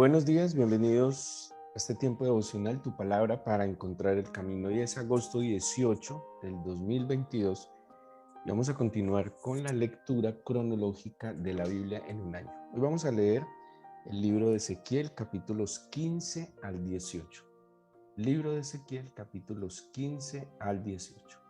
Buenos días, bienvenidos a este tiempo devocional, tu palabra para encontrar el camino. Hoy es agosto 18 del 2022 y vamos a continuar con la lectura cronológica de la Biblia en un año. Hoy vamos a leer el libro de Ezequiel, capítulos 15 al 18. Libro de Ezequiel, capítulos 15 al 18.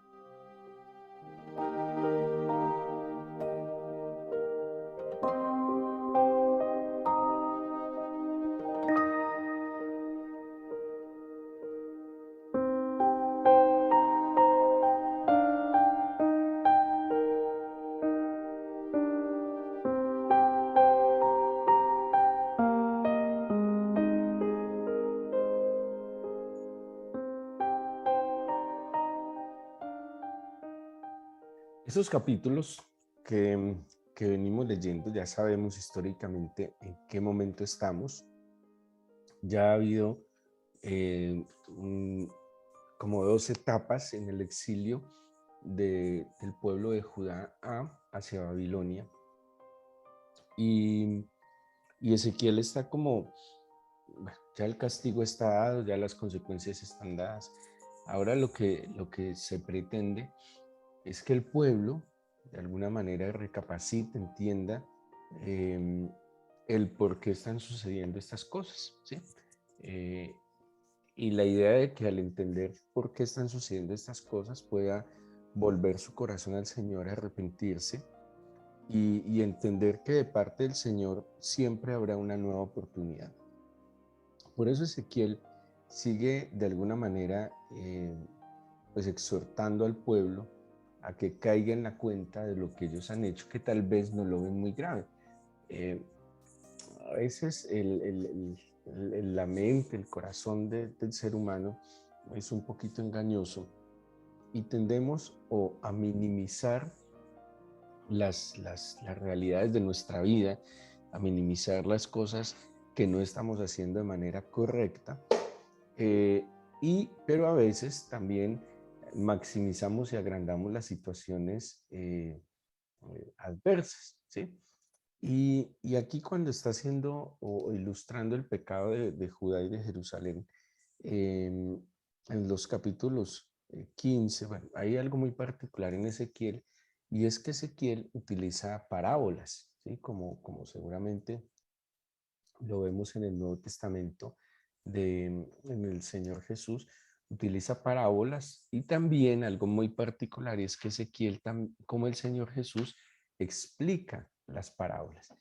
Esos capítulos que venimos leyendo, ya sabemos históricamente en qué momento estamos. Ya ha habido como dos etapas en el exilio del pueblo de Judá hacia Babilonia. Y, y Ezequiel está como, bueno, ya el castigo está dado, ya las consecuencias están dadas. Ahora lo que se pretende es que el pueblo, de alguna manera, recapacite, entienda el por qué están sucediendo estas cosas, ¿sí? Y la idea de que al entender por qué están sucediendo estas cosas pueda volver su corazón al Señor, arrepentirse y entender que de parte del Señor siempre habrá una nueva oportunidad. Por eso Ezequiel sigue de alguna manera pues exhortando al pueblo a que caiga en la cuenta de lo que ellos han hecho, que tal vez no lo ven muy grave. Eh, a veces la mente, el corazón del ser humano es un poquito engañoso y tendemos a minimizar las realidades de nuestra vida, a minimizar las cosas que no estamos haciendo de manera correcta, pero a veces también maximizamos y agrandamos las situaciones adversas, ¿sí? Y aquí cuando está haciendo o ilustrando el pecado de Judá y de Jerusalén, en los capítulos 15, bueno, hay algo muy particular en Ezequiel, y es que Ezequiel utiliza parábolas, ¿sí? Como seguramente lo vemos en el Nuevo Testamento, en el Señor Jesús, utiliza parábolas, y también algo muy particular es que Ezequiel, como el Señor Jesús, explica las parábolas.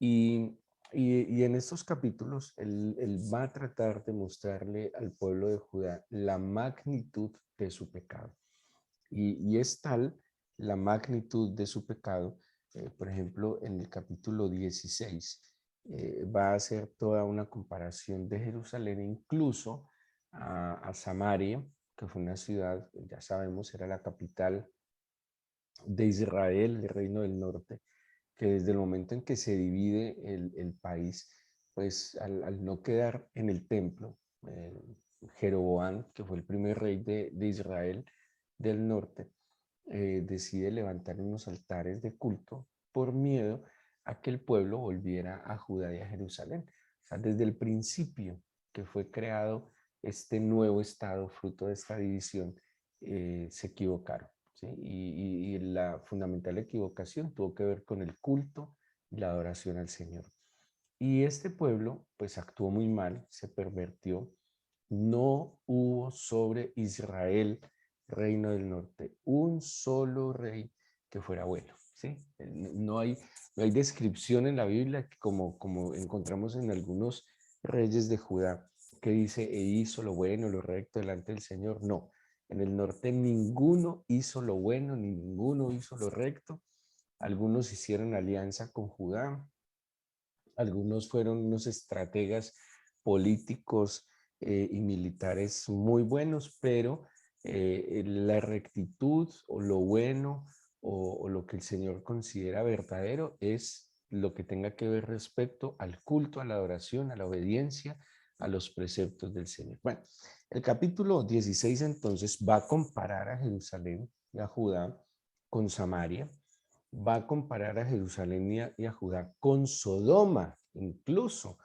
Y, y en estos capítulos, él va a tratar de mostrarle al pueblo de Judá la magnitud de su pecado. Y es tal la magnitud de su pecado, por ejemplo, en el capítulo 16, va a hacer toda una comparación de Jerusalén, incluso a Samaria, que fue una ciudad, ya sabemos, era la capital de Israel, el reino del norte, que desde el momento en que se divide el país, pues al no quedar en el templo, Jeroboam, que fue el primer rey de Israel del norte, decide levantar unos altares de culto por miedo a que el pueblo volviera a Judá y a Jerusalén. O sea, desde el principio que fue creado este nuevo estado, fruto de esta división, se equivocaron, ¿sí? Y la fundamental equivocación tuvo que ver con el culto y la adoración al Señor. Y este pueblo, pues actuó muy mal, se pervirtió. No hubo sobre Israel, reino del norte, un solo rey que fuera bueno, ¿sí? No hay descripción en la Biblia como encontramos en algunos reyes de Judá, que dice, e hizo lo bueno, lo recto delante del Señor. No, en el norte ninguno hizo lo bueno, ni ninguno hizo lo recto. Algunos hicieron alianza con Judá, algunos fueron unos estrategas políticos y militares muy buenos, pero la rectitud o lo bueno o lo que el Señor considera verdadero es lo que tenga que ver respecto al culto, a la adoración, a la obediencia, a los preceptos del Señor. Bueno, el capítulo 16 entonces va a comparar a Jerusalén y a Judá con Samaria, va a comparar a Jerusalén y a Judá con Sodoma incluso,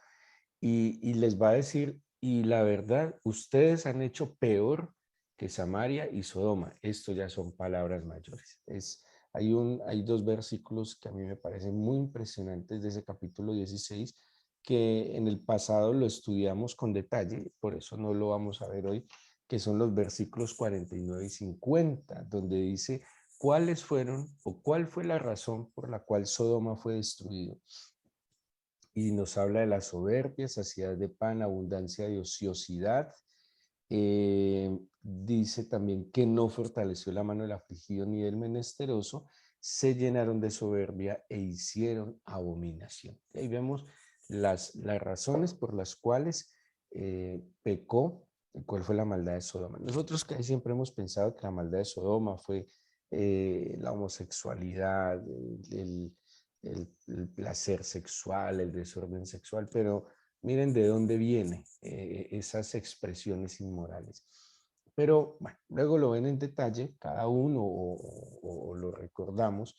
y les va a decir, y la verdad, ustedes han hecho peor que Samaria y Sodoma. Esto ya son palabras mayores. Hay dos versículos que a mí me parecen muy impresionantes de ese capítulo 16, que en el pasado lo estudiamos con detalle, por eso no lo vamos a ver hoy, que son los versículos 49 y 50, donde dice cuáles fueron o cuál fue la razón por la cual Sodoma fue destruido. Y nos habla de la soberbia, saciedad de pan, abundancia de ociosidad. Dice también que no fortaleció la mano del afligido ni del menesteroso, se llenaron de soberbia e hicieron abominación. Y ahí vemos las razones por las cuales pecó, cuál fue la maldad de Sodoma. Nosotros casi siempre hemos pensado que la maldad de Sodoma fue la homosexualidad, el placer sexual, el desorden sexual, pero miren de dónde vienen esas expresiones inmorales. Pero bueno, luego lo ven en detalle, cada uno o lo recordamos,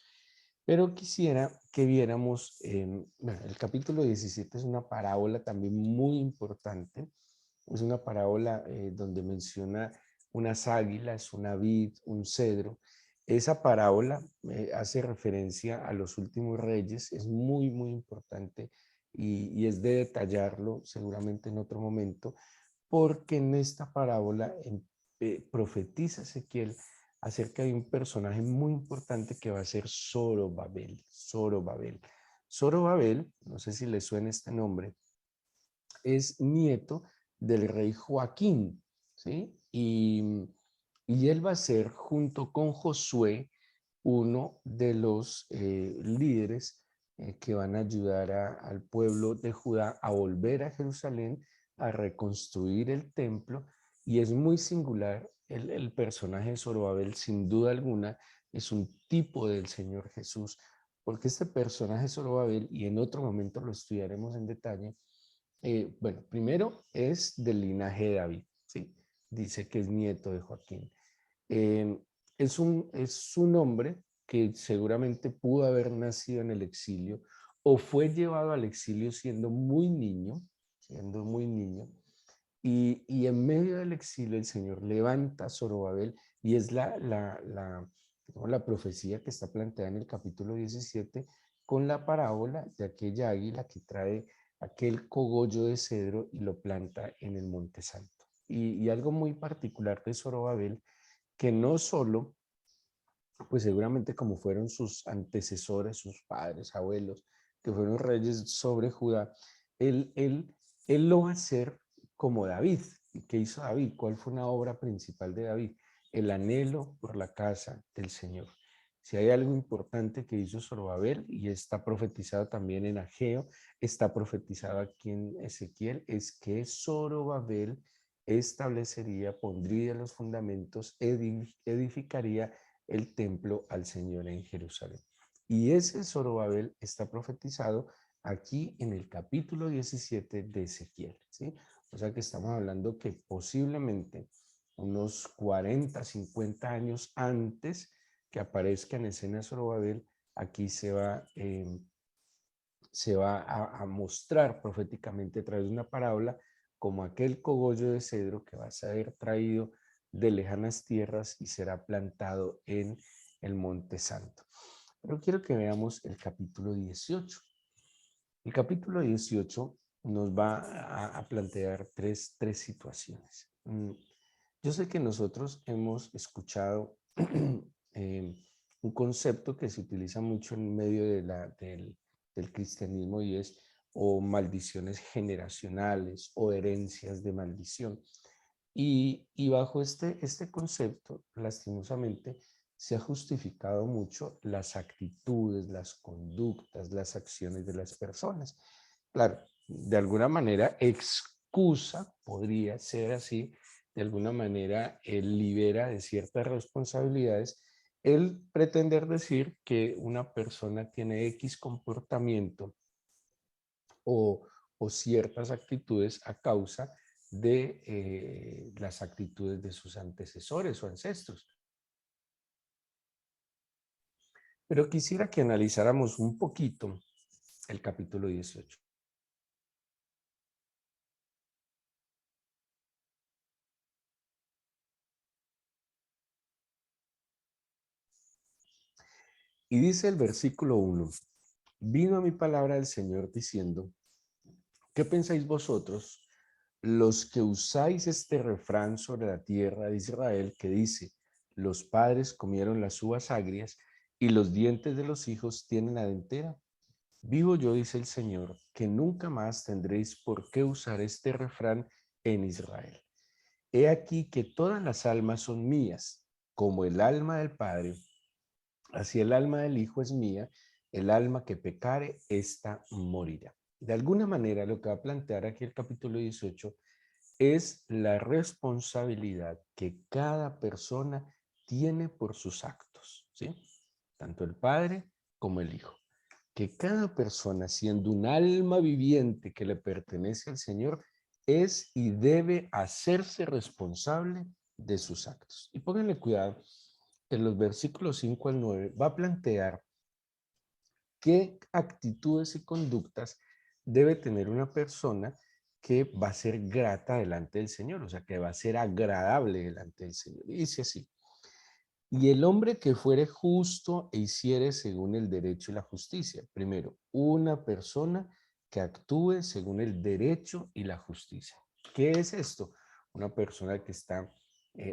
pero quisiera que viéramos, bueno, el capítulo 17 es una parábola también muy importante, es una parábola donde menciona unas águilas, una vid, un cedro. Esa parábola hace referencia a los últimos reyes, es muy, muy importante y es de detallarlo seguramente en otro momento, porque en esta parábola profetiza Ezequiel acerca de un personaje muy importante que va a ser Zorobabel. Zorobabel. Zorobabel, no sé si le suena este nombre, es nieto del rey Joaquín, ¿sí? Y él va a ser, junto con Josué, uno de los líderes que van a ayudar al pueblo de Judá a volver a Jerusalén, a reconstruir el templo. Y es muy singular, el personaje de Zorobabel, sin duda alguna, es un tipo del Señor Jesús, porque este personaje Zorobabel, y en otro momento lo estudiaremos en detalle, bueno, primero es del linaje de David, ¿sí? Dice que es nieto de Joaquín. Eh, es un hombre que seguramente pudo haber nacido en el exilio o fue llevado al exilio siendo muy niño, y en medio del exilio el Señor levanta a Zorobabel y es digamos, la profecía que está planteada en el capítulo 17 con la parábola de aquella águila que trae aquel cogollo de cedro y lo planta en el Monte Santo. Y algo muy particular de Zorobabel, que no solo, pues seguramente como fueron sus antecesores, sus padres, abuelos, que fueron reyes sobre Judá, él, él, él lo va a hacer como David. ¿Y qué hizo David? ¿Cuál fue una obra principal de David? El anhelo por la casa del Señor. Si hay algo importante que hizo Zorobabel, y está profetizado también en Ageo, está profetizado aquí en Ezequiel, es que Zorobabel establecería, pondría los fundamentos, edificaría el templo al Señor en Jerusalén. Y ese Zorobabel está profetizado aquí en el capítulo 17 de Ezequiel, ¿sí? O sea que estamos hablando que posiblemente unos 40, 50 años antes que aparezca en escena Zorobabel, aquí se va a mostrar proféticamente a través de una parábola como aquel cogollo de cedro que va a ser traído de lejanas tierras y será plantado en el Monte Santo. Pero quiero que veamos el capítulo 18. El capítulo 18 nos va a plantear tres situaciones. Yo sé que nosotros hemos escuchado un concepto que se utiliza mucho en medio del cristianismo y es o maldiciones generacionales o herencias de maldición. Y bajo este concepto, lastimosamente, se ha justificado mucho las actitudes, las conductas, las acciones de las personas. Claro, de alguna manera excusa, podría ser así, de alguna manera él libera de ciertas responsabilidades el pretender decir que una persona tiene X comportamiento o, o ciertas actitudes a causa de las actitudes de sus antecesores o ancestros. Pero quisiera que analizáramos un poquito el capítulo 18. Y dice el versículo 1, vino a mi palabra del Señor diciendo, ¿qué pensáis vosotros, los que usáis este refrán sobre la tierra de Israel que dice, los padres comieron las uvas agrias y los dientes de los hijos tienen adentera? Vivo yo, dice el Señor, que nunca más tendréis por qué usar este refrán en Israel. He aquí que todas las almas son mías, como el alma del Padre, así el alma del Hijo es mía, el alma que pecare, ésta morirá. De alguna manera, lo que va a plantear aquí el capítulo 18 es la responsabilidad que cada persona tiene por sus actos, ¿sí? Tanto el Padre como el Hijo. Que cada persona, siendo un alma viviente que le pertenece al Señor, es y debe hacerse responsable de sus actos. Y pónganle cuidado, en los versículos 5 al 9 va a plantear qué actitudes y conductas debe tener una persona que va a ser grata delante del Señor, o sea, que va a ser agradable delante del Señor. Y dice así, y el hombre que fuere justo e hiciere según el derecho y la justicia. Primero, una persona que actúe según el derecho y la justicia. ¿Qué es esto? Una persona que está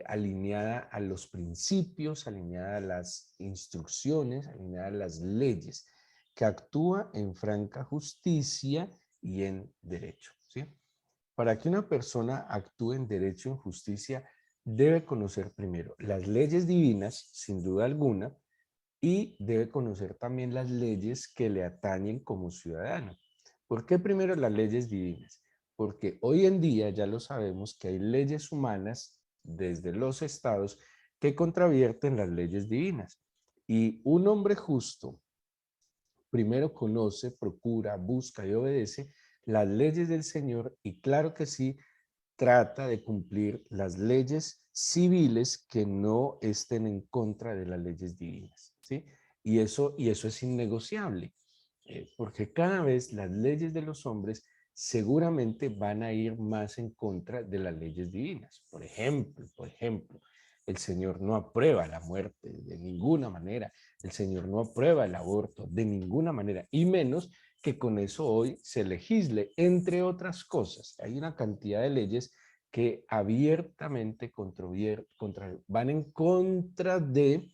alineada a los principios, alineada a las instrucciones, alineada a las leyes, que actúa en franca justicia y en derecho, ¿sí? Para que una persona actúe en derecho y en justicia, debe conocer primero las leyes divinas, sin duda alguna, y debe conocer también las leyes que le atañen como ciudadano. ¿Por qué primero las leyes divinas? Porque hoy en día ya lo sabemos que hay leyes humanas desde los estados que contravierten las leyes divinas. Y un hombre justo primero conoce, procura, busca y obedece las leyes del Señor y claro que sí, trata de cumplir las leyes civiles que no estén en contra de las leyes divinas, ¿sí? Y eso es innegociable, porque cada vez las leyes de los hombres seguramente van a ir más en contra de las leyes divinas. Por ejemplo, el Señor no aprueba la muerte de ninguna manera, el Señor no aprueba el aborto de ninguna manera, y menos que con eso hoy se legisle, entre otras cosas. Hay una cantidad de leyes que abiertamente van en contra de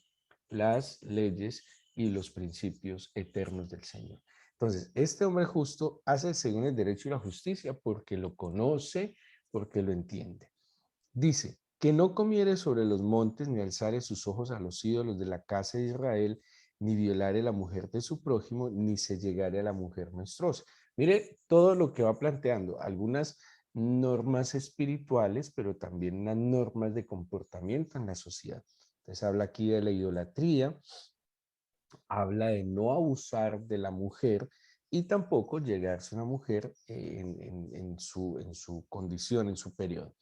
las leyes y los principios eternos del Señor. Entonces, este hombre justo hace según el derecho y la justicia porque lo conoce, porque lo entiende. Dice, que no comiere sobre los montes, ni alzare sus ojos a los ídolos de la casa de Israel, ni violare la mujer de su prójimo, ni se llegare a la mujer menstruosa. Mire todo lo que va planteando, algunas normas espirituales, pero también unas normas de comportamiento en la sociedad. Entonces habla aquí de la idolatría, habla de no abusar de la mujer y tampoco llegarse a una mujer en su condición, en su periodo.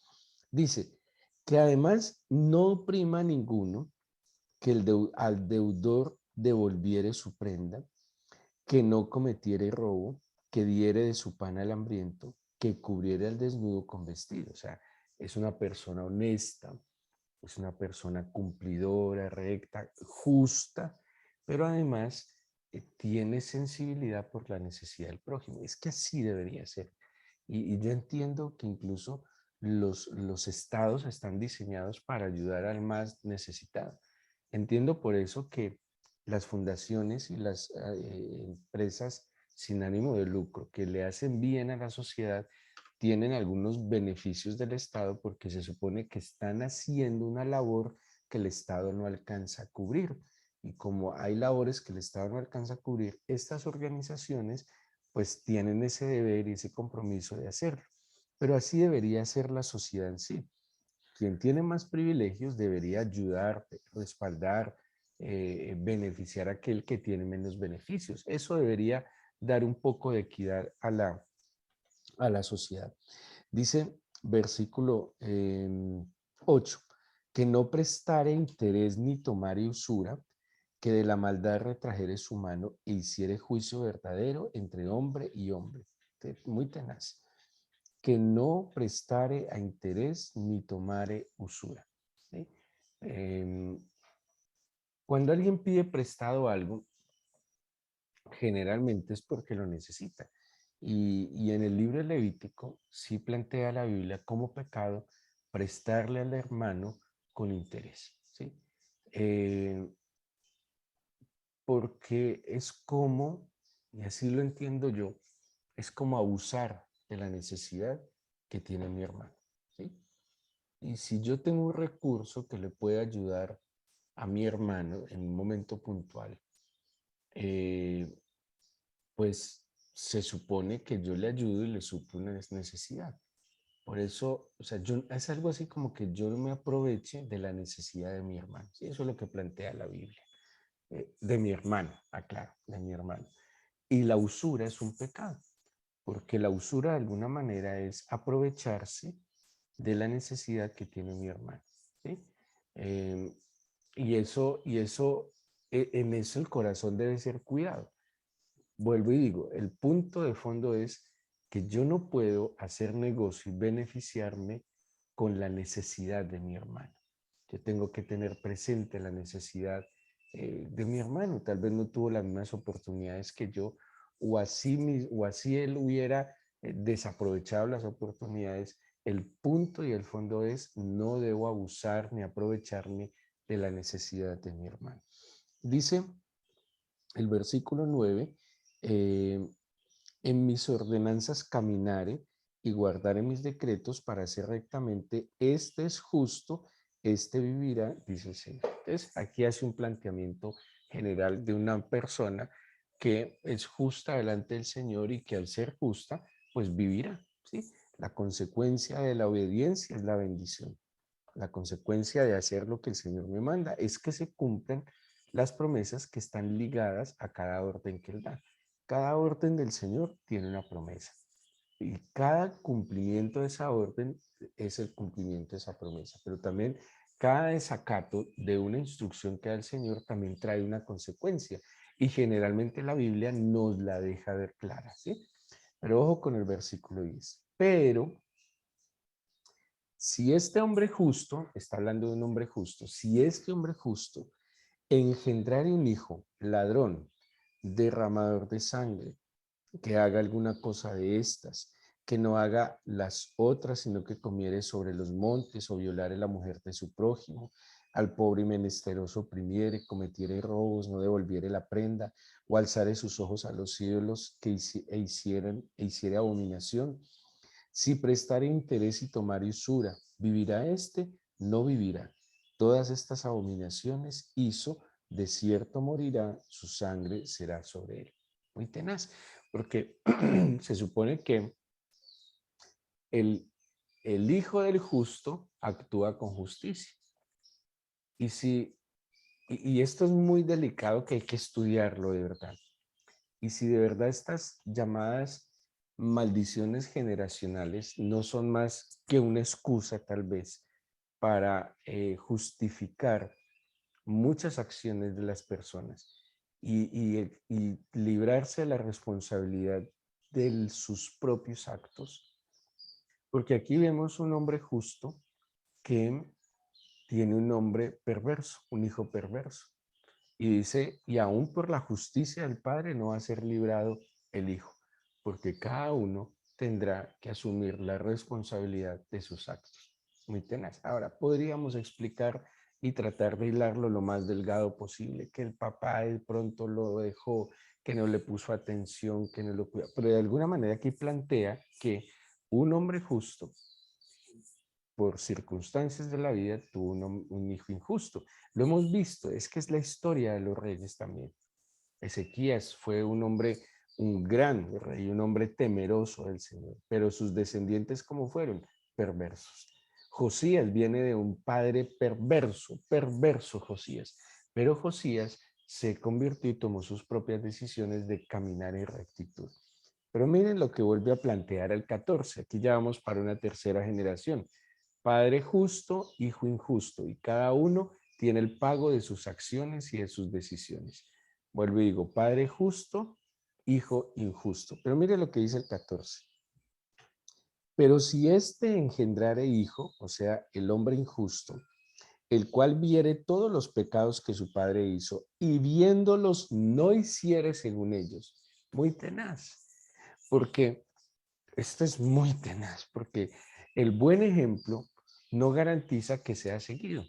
Dice que además no oprima a ninguno, que al deudor devolviere su prenda, que no cometiere robo, que diere de su pan al hambriento, que cubriere al desnudo con vestido. O sea, es una persona honesta, es una persona cumplidora, recta, justa, pero además tiene sensibilidad por la necesidad del prójimo. Es que así debería ser. Y yo entiendo que incluso los estados están diseñados para ayudar al más necesitado. Entiendo por eso que las fundaciones y las empresas sin ánimo de lucro que le hacen bien a la sociedad tienen algunos beneficios del Estado porque se supone que están haciendo una labor que el Estado no alcanza a cubrir. Y como hay labores que el Estado no alcanza a cubrir, estas organizaciones pues tienen ese deber y ese compromiso de hacerlo. Pero así debería ser la sociedad en sí. Quien tiene más privilegios debería ayudar, respaldar, beneficiar a aquel que tiene menos beneficios. Eso debería dar un poco de equidad a la sociedad. Dice versículo 8, que no prestare interés ni tomare usura, que de la maldad retrajere su mano e hiciere juicio verdadero entre hombre y hombre. Muy tenaz. Que no prestare a interés ni tomare usura. ¿Sí? Cuando alguien pide prestado algo, generalmente es porque lo necesita. Y en el libro de Levítico sí plantea la Biblia como pecado prestarle al hermano con interés, ¿sí? Eh, Porque es como, y así lo entiendo yo, es como abusar de la necesidad que tiene mi hermano, ¿sí? Y si yo tengo un recurso que le puede ayudar a mi hermano en un momento puntual, eh, pues se supone que yo le ayudo y le suplo una necesidad. Por eso, o sea, es algo así como que yo no me aproveche de la necesidad de mi hermano. ¿Sí? Eso es lo que plantea la Biblia. De mi hermano, aclaro, de mi hermano. Y la usura es un pecado, porque la usura de alguna manera es aprovecharse de la necesidad que tiene mi hermano. ¿Sí? Eh, en eso el corazón debe ser cuidado. Vuelvo y digo, el punto de fondo es que yo no puedo hacer negocio y beneficiarme con la necesidad de mi hermano. Yo tengo que tener presente la necesidad de mi hermano. Tal vez no tuvo las mismas oportunidades que yo, o así él hubiera desaprovechado las oportunidades. El punto y el fondo es, no debo abusar ni aprovecharme de la necesidad de mi hermano. Dice el versículo 9, eh, en mis ordenanzas caminare y guardaré mis decretos para hacer rectamente, este es justo, este vivirá, dice el Señor. Entonces, aquí hace un planteamiento general de una persona que es justa delante del Señor y que al ser justa, pues vivirá, ¿sí? La consecuencia de la obediencia es la bendición. La consecuencia de hacer lo que el Señor me manda es que se cumplan las promesas que están ligadas a cada orden que Él da. Cada orden del Señor tiene una promesa y cada cumplimiento de esa orden es el cumplimiento de esa promesa, pero también cada desacato de una instrucción que da el Señor también trae una consecuencia y generalmente la Biblia nos la deja ver clara, ¿sí? Pero ojo con el versículo 10. Pero si este hombre justo, está hablando de un hombre justo, si este hombre justo engendrare un hijo ladrón, derramador de sangre, que haga alguna cosa de estas, que no haga las otras, sino que comiere sobre los montes o violare la mujer de su prójimo, al pobre y menesteroso oprimiere, cometiere robos, no devolviere la prenda, o alzare sus ojos a los ídolos e hiciere abominación. Si prestare interés y tomare usura, ¿vivirá éste? No vivirá. Todas estas abominaciones hizo, de cierto morirá, su sangre será sobre él. Muy tenaz, porque se supone que el, el hijo del justo actúa con justicia. Y, si, y esto es muy delicado que hay que estudiarlo de verdad. Y si de verdad estas llamadas maldiciones generacionales no son más que una excusa tal vez para justificar muchas acciones de las personas y librarse de la responsabilidad de sus propios actos, porque aquí vemos un hombre justo que tiene un hombre perverso, un hijo perverso. Y dice, y aún por la justicia del Padre no va a ser librado el Hijo, porque cada uno tendrá que asumir la responsabilidad de sus actos. Muy tenaz. Ahora, podríamos explicar y tratar de hilarlo lo más delgado posible, que el papá de pronto lo dejó, que no le puso atención, que no lo cuidó, pero de alguna manera aquí plantea que un hombre justo por circunstancias de la vida, tuvo un hijo injusto. Lo hemos visto, es que es la historia de los reyes también. Ezequías fue un hombre, un gran rey, un hombre temeroso del Señor, pero sus descendientes, ¿cómo fueron? Perversos. Josías viene de un padre perverso, perverso Josías, pero Josías se convirtió y tomó sus propias decisiones de caminar en rectitud. Pero miren lo que vuelve a plantear el 14. Aquí ya vamos para una tercera generación. Padre justo, hijo injusto, y cada uno tiene el pago de sus acciones y de sus decisiones. Vuelvo y digo, padre justo, hijo injusto. Pero mire lo que dice el 14. Pero si éste engendrare hijo, o sea, el hombre injusto, el cual viere todos los pecados que su padre hizo y viéndolos no hiciere según ellos. Muy tenaz, porque esto es muy tenaz, porque el buen ejemplo no garantiza que sea seguido,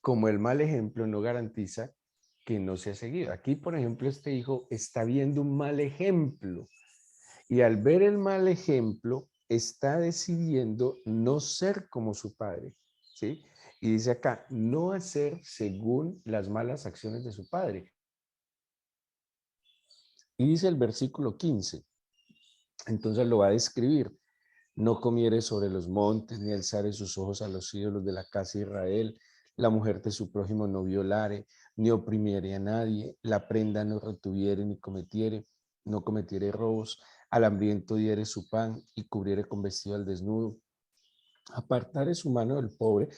como el mal ejemplo no garantiza que no sea seguido. Aquí, por ejemplo, este hijo está viendo un mal ejemplo y al ver el mal ejemplo está decidiendo no ser como su padre, ¿sí? Y dice acá, no hacer según las malas acciones de su padre. Y dice el versículo 15, entonces lo va a describir. No comiere sobre los montes, ni alzare sus ojos a los ídolos de la casa de Israel. La mujer de su prójimo no violare, ni oprimiere a nadie. La prenda no retuviere, ni cometiere, no cometiere robos. Al hambriento diere su pan, y cubriere con vestido al desnudo. Apartare su mano del pobre,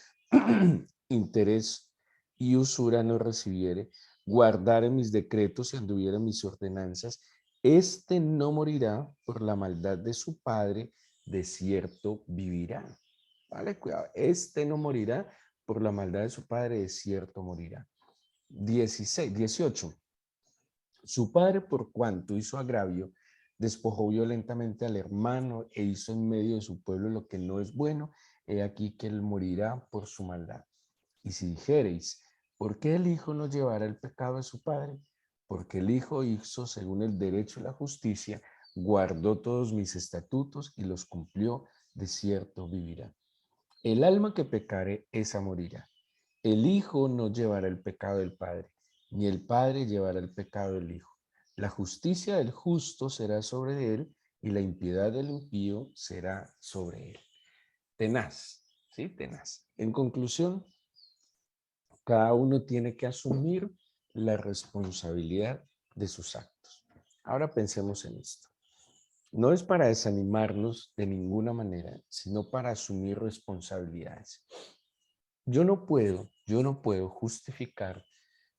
interés y usura no recibiere. Guardare mis decretos y anduviere mis ordenanzas. Este no morirá por la maldad de su padre, de cierto vivirá. Vale, cuidado. Este no morirá por la maldad de su padre, de cierto morirá. 18. Su padre, por cuanto hizo agravio, despojó violentamente al hermano e hizo en medio de su pueblo lo que no es bueno. He aquí que él morirá por su maldad. Y si dijereis, ¿por qué el hijo no llevará el pecado de su padre? Porque el hijo hizo según el derecho y la justicia, guardó todos mis estatutos y los cumplió, de cierto vivirá. El alma que pecare, esa morirá. El hijo no llevará el pecado del padre, ni el padre llevará el pecado del hijo. La justicia del justo será sobre él, y la impiedad del impío será sobre él. Tenaz, ¿sí? Tenaz. En conclusión, cada uno tiene que asumir la responsabilidad de sus actos. Ahora pensemos en esto. No es para desanimarnos de ninguna manera, sino para asumir responsabilidades. Yo no puedo justificar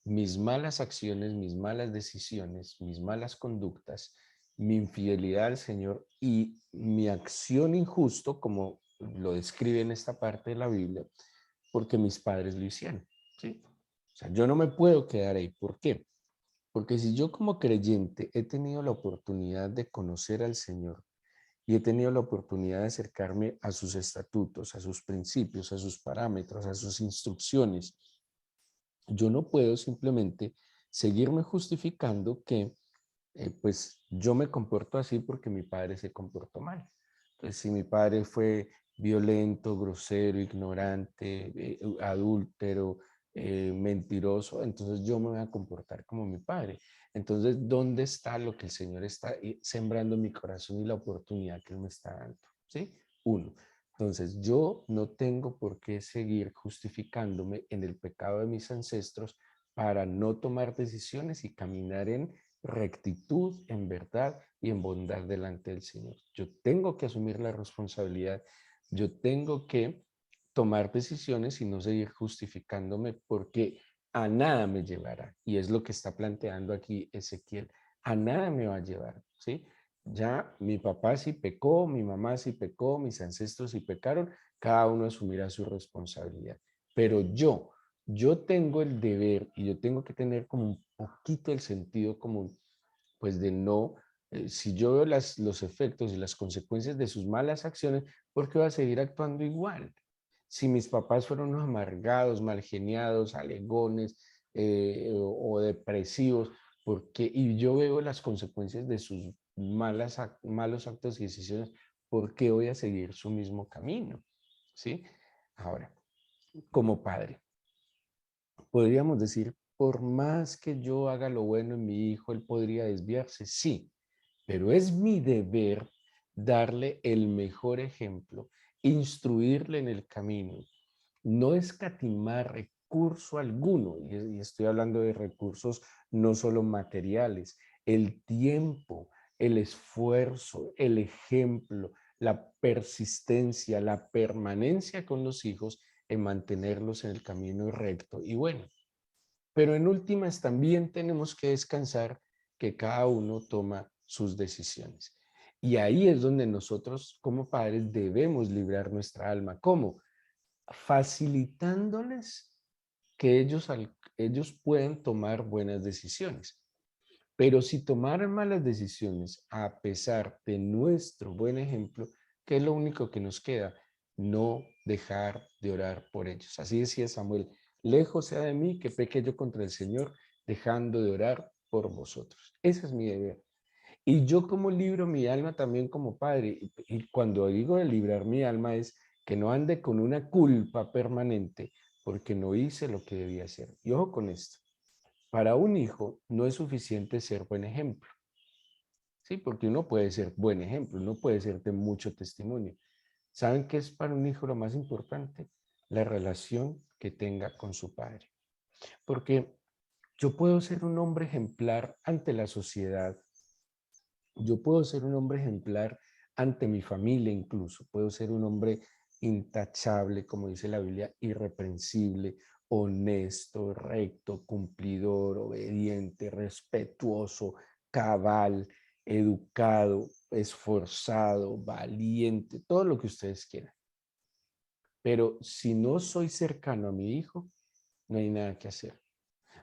mis malas acciones, mis malas decisiones, mis malas conductas, mi infidelidad al Señor y mi acción injusto, como lo describe en esta parte de la Biblia, porque mis padres lo hicieron, ¿sí? O sea, yo no me puedo quedar ahí. ¿Por qué? Porque si yo como creyente he tenido la oportunidad de conocer al Señor y he tenido la oportunidad de acercarme a sus estatutos, a sus principios, a sus parámetros, a sus instrucciones, yo no puedo simplemente seguirme justificando que pues yo me comporto así porque mi padre se comportó mal. Entonces, si mi padre fue violento, grosero, ignorante, adúltero, mentiroso, entonces yo me voy a comportar como mi padre. Entonces, ¿dónde está lo que el Señor está sembrando en mi corazón y la oportunidad que Él me está dando? ¿Sí? Uno. Entonces, yo no tengo por qué seguir justificándome en el pecado de mis ancestros para no tomar decisiones y caminar en rectitud, en verdad y en bondad delante del Señor. Yo tengo que asumir la responsabilidad, yo tengo que tomar decisiones y no seguir justificándome porque a nada me llevará. Y es lo que está planteando aquí Ezequiel. A nada me va a llevar, ¿sí? Ya mi papá sí pecó, mi mamá sí pecó, mis ancestros sí pecaron, cada uno asumirá su responsabilidad. Pero yo tengo el deber y yo tengo que tener como un poquito el sentido común, pues de no, si yo veo los efectos y las consecuencias de sus malas acciones, ¿por qué va a seguir actuando igual? Si mis papás fueron unos amargados, malgeniados, alegones o depresivos, ¿por qué? Y yo veo las consecuencias de sus malos actos y decisiones, ¿por qué voy a seguir su mismo camino? ¿Sí? Ahora, como padre, podríamos decir, por más que yo haga lo bueno en mi hijo, él podría desviarse, sí, pero es mi deber darle el mejor ejemplo, instruirle en el camino, no escatimar recurso alguno, y estoy hablando de recursos no solo materiales, el tiempo, el esfuerzo, el ejemplo, la persistencia, la permanencia con los hijos en mantenerlos en el camino recto. Y bueno, pero en últimas también tenemos que descansar que cada uno toma sus decisiones. Y ahí es donde nosotros como padres debemos librar nuestra alma. ¿Cómo? facilitándoles que ellos pueden tomar buenas decisiones. Pero si tomaran malas decisiones, a pesar de nuestro buen ejemplo, ¿qué es lo único que nos queda? No dejar de orar por ellos. Así decía Samuel, lejos sea de mí que peque yo contra el Señor, dejando de orar por vosotros. Ese es mi deber. Y yo como libro mi alma también como padre. Y cuando digo de librar mi alma es que no ande con una culpa permanente porque no hice lo que debía hacer. Y ojo con esto. Para un hijo no es suficiente ser buen ejemplo, ¿sí? Porque uno puede ser buen ejemplo, uno puede ser de mucho testimonio. ¿Saben qué es para un hijo lo más importante? La relación que tenga con su padre. Porque yo puedo ser un hombre ejemplar ante la sociedad, yo puedo ser un hombre ejemplar ante mi familia incluso, puedo ser un hombre intachable, como dice la Biblia, irreprensible, honesto, recto, cumplidor, obediente, respetuoso, cabal, educado, esforzado, valiente, todo lo que ustedes quieran. Pero si no soy cercano a mi hijo, no hay nada que hacer.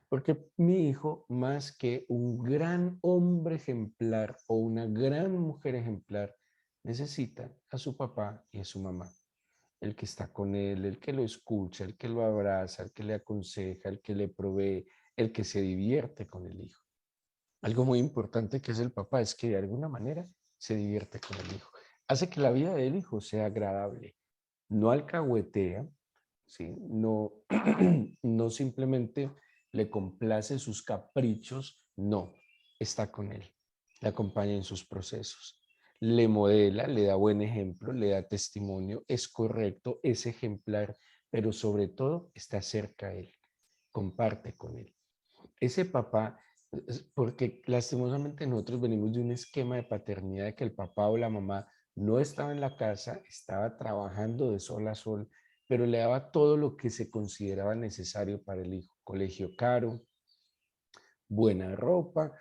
Porque mi hijo, más que un gran hombre ejemplar o una gran mujer ejemplar, necesita a su papá y a su mamá. El que está con él, el que lo escucha, el que lo abraza, el que le aconseja, el que le provee, el que se divierte con el hijo. Algo muy importante que es el papá es que de alguna manera se divierte con el hijo. Hace que la vida del hijo sea agradable. No alcahuetea, ¿sí? No, no simplemente le complace sus caprichos, no, está con él, le acompaña en sus procesos, le modela, le da buen ejemplo, le da testimonio, es correcto, es ejemplar, pero sobre todo está cerca a él, comparte con él. Ese papá, porque lastimosamente nosotros venimos de un esquema de paternidad de que el papá o la mamá no estaba en la casa, estaba trabajando de sol a sol, pero le daba todo lo que se consideraba necesario para el hijo. Colegio caro, buena ropa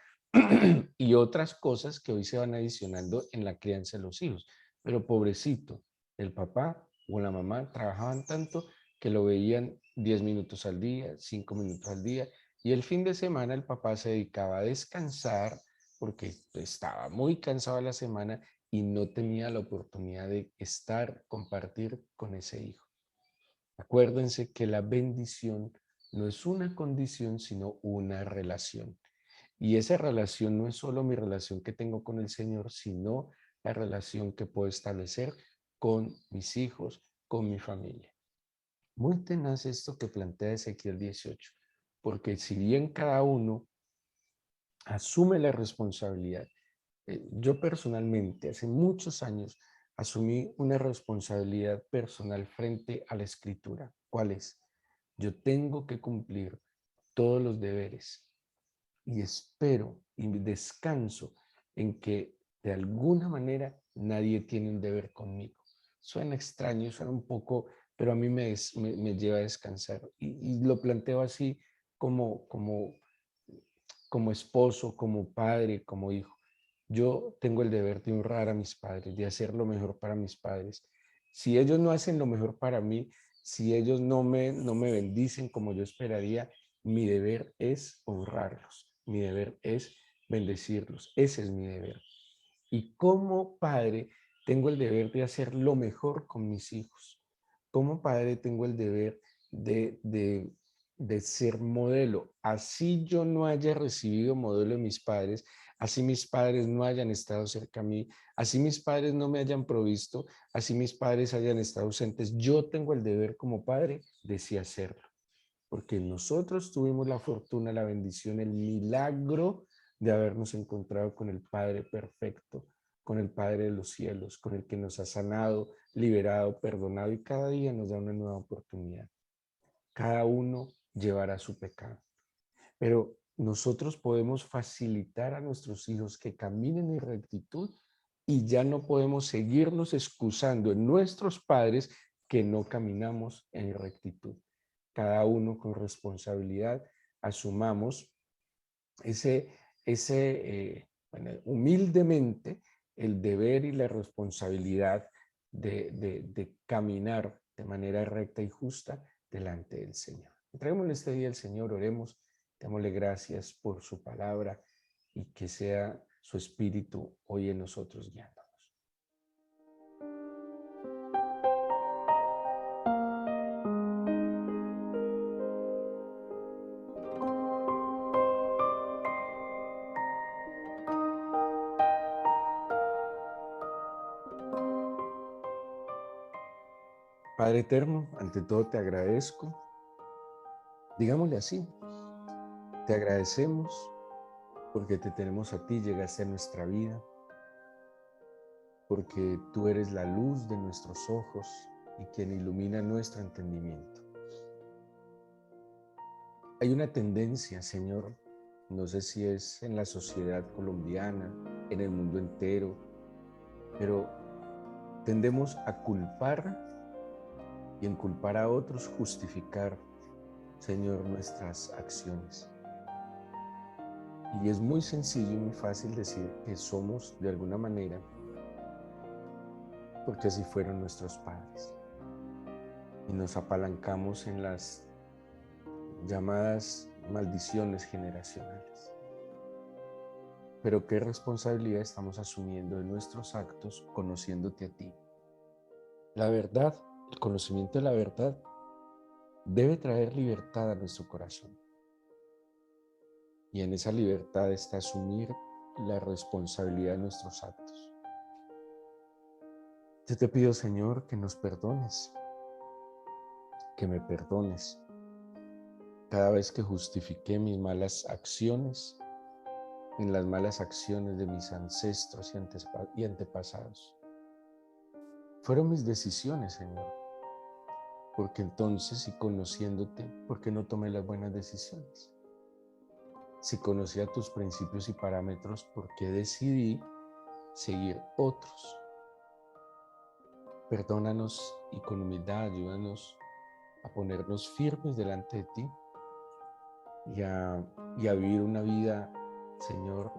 y otras cosas que hoy se van adicionando en la crianza de los hijos. Pero pobrecito, el papá o la mamá trabajaban tanto que lo veían 10 minutos al día, 5 minutos al día, y el fin de semana el papá se dedicaba a descansar porque estaba muy cansado de la semana y no tenía la oportunidad de estar, compartir con ese hijo. Acuérdense que la bendición no es una condición, sino una relación. Y esa relación no es solo mi relación que tengo con el Señor, sino la relación que puedo establecer con mis hijos, con mi familia. Muy tenaz esto que plantea Ezequiel 18, porque si bien cada uno asume la responsabilidad, yo personalmente hace muchos años asumí una responsabilidad personal frente a la escritura. ¿Cuál es? Yo tengo que cumplir todos los deberes y espero y descanso en que de alguna manera nadie tiene un deber conmigo. Suena extraño, suena un poco, pero a mí me lleva a descansar y lo planteo así como, como, como esposo, como padre, como hijo. Yo tengo el deber de honrar a mis padres, de hacer lo mejor para mis padres. Si ellos no hacen lo mejor para mí, si ellos no me bendicen como yo esperaría, mi deber es honrarlos. Mi deber es bendecirlos. Ese es mi deber. Y como padre, tengo el deber de hacer lo mejor con mis hijos. Como padre, tengo el deber de ser modelo. Así yo no haya recibido modelo de mis padres, así mis padres no hayan estado cerca a mí, así mis padres no me hayan provisto, así mis padres hayan estado ausentes, yo tengo el deber como padre de sí hacerlo. Porque nosotros tuvimos la fortuna, la bendición, el milagro de habernos encontrado con el Padre perfecto, con el Padre de los cielos, con el que nos ha sanado, liberado, perdonado y cada día nos da una nueva oportunidad. Cada uno llevará su pecado. Pero nosotros podemos facilitar a nuestros hijos que caminen en rectitud y ya no podemos seguirnos excusando en nuestros padres que no caminamos en rectitud. Cada uno con responsabilidad asumamos bueno, humildemente el deber y la responsabilidad de caminar de manera recta y justa delante del Señor. Entreguémosle este día al Señor, oremos, démosle gracias por su palabra y que sea su Espíritu hoy en nosotros guiándonos. Padre eterno, ante todo te agradezco. Digámosle así, te agradecemos porque te tenemos a ti, llegaste a nuestra vida, porque tú eres la luz de nuestros ojos y quien ilumina nuestro entendimiento. Hay una tendencia, Señor, no sé si es en la sociedad colombiana, en el mundo entero, pero tendemos a culpar y en culpar a otros justificar, Señor, nuestras acciones. Y es muy sencillo y muy fácil decir que somos de alguna manera porque así fueron nuestros padres. Y nos apalancamos en las llamadas maldiciones generacionales. Pero ¿qué responsabilidad estamos asumiendo de nuestros actos conociéndote a ti? La verdad, el conocimiento de la verdad debe traer libertad a nuestro corazón. Y en esa libertad está asumir la responsabilidad de nuestros actos. Yo te pido, Señor, que nos perdones, que me perdones cada vez que justifiqué mis malas acciones en las malas acciones de mis ancestros y antepasados. Fueron mis decisiones, Señor, porque entonces, y conociéndote, ¿por qué no tomé las buenas decisiones? Si conocía tus principios y parámetros, ¿por qué decidí seguir otros? Perdónanos y con humildad ayúdanos a ponernos firmes delante de ti y a vivir una vida, Señor,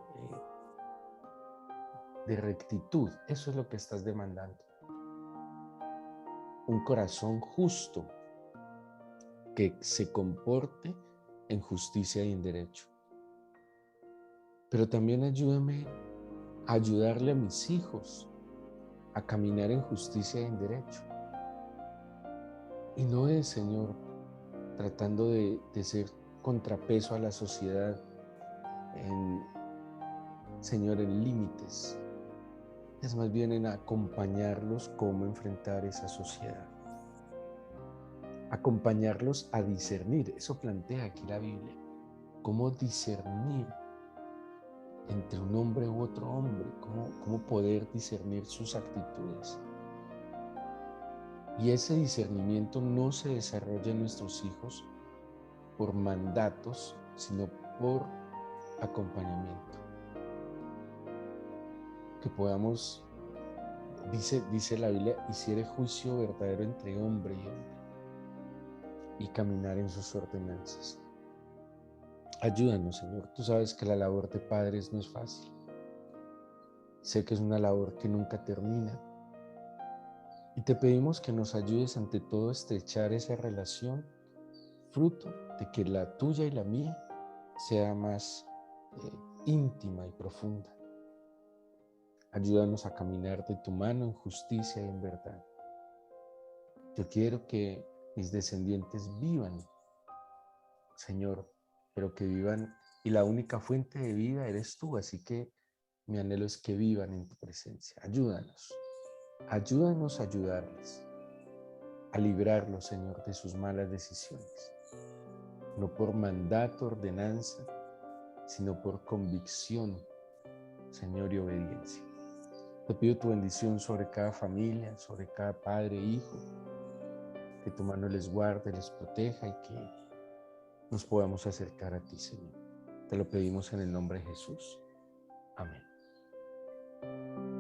de rectitud. Eso es lo que estás demandando. Un corazón justo que se comporte en justicia y en derecho. Pero también ayúdame a ayudarle a mis hijos a caminar en justicia y en derecho. Y no es, Señor, tratando de ser contrapeso a la sociedad, Señor, en límites. Es más bien en acompañarlos cómo enfrentar esa sociedad. Acompañarlos a discernir. Eso plantea aquí la Biblia. Cómo discernir entre un hombre u otro hombre. Cómo poder discernir sus actitudes. Y ese discernimiento no se desarrolla en nuestros hijos por mandatos, sino por acompañamiento. Que podamos, dice la Biblia, hiciere juicio verdadero entre hombre y hombre y caminar en sus ordenanzas. Ayúdanos, Señor. Tú sabes que la labor de padres no es fácil. Sé que es una labor que nunca termina. Y te pedimos que nos ayudes ante todo a estrechar esa relación, fruto de que la tuya y la mía sea más íntima y profunda. Ayúdanos a caminar de tu mano en justicia y en verdad. Yo quiero que mis descendientes vivan, Señor, pero que vivan, y la única fuente de vida eres tú, así que mi anhelo es que vivan en tu presencia. Ayúdanos a ayudarles, a librarlos, Señor, de sus malas decisiones, no por mandato, ordenanza, sino por convicción, Señor, y obediencia. Te pido tu bendición sobre cada familia, sobre cada padre e hijo, que tu mano les guarde, les proteja y que nos podamos acercar a ti, Señor. Te lo pedimos en el nombre de Jesús. Amén.